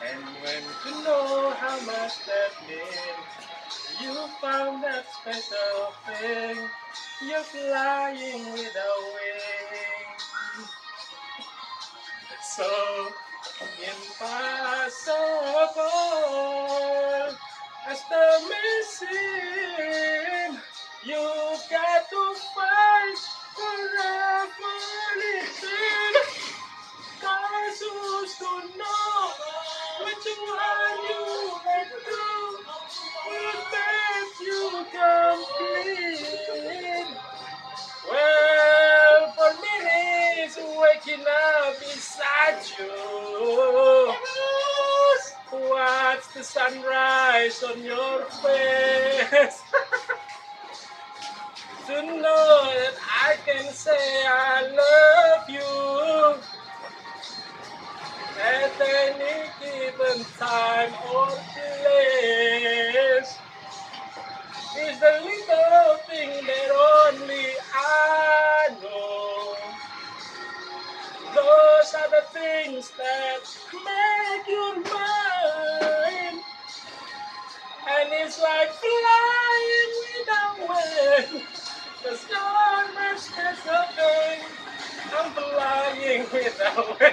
And when you know how much that means, you found that special thing. You're flying with a wing. It's so impossible as the missing. You've got to fight forever. Cause who's to know which one you let go will make you complete. Well, for me, it's waking up beside you. Watch the sunrise on your face. To know that I can say I love you at any given time or place. Is the little thing that only I know. Those are the things that make you mine. And it's like flying without wings. Cause you're my special thing. I'm flying without wings.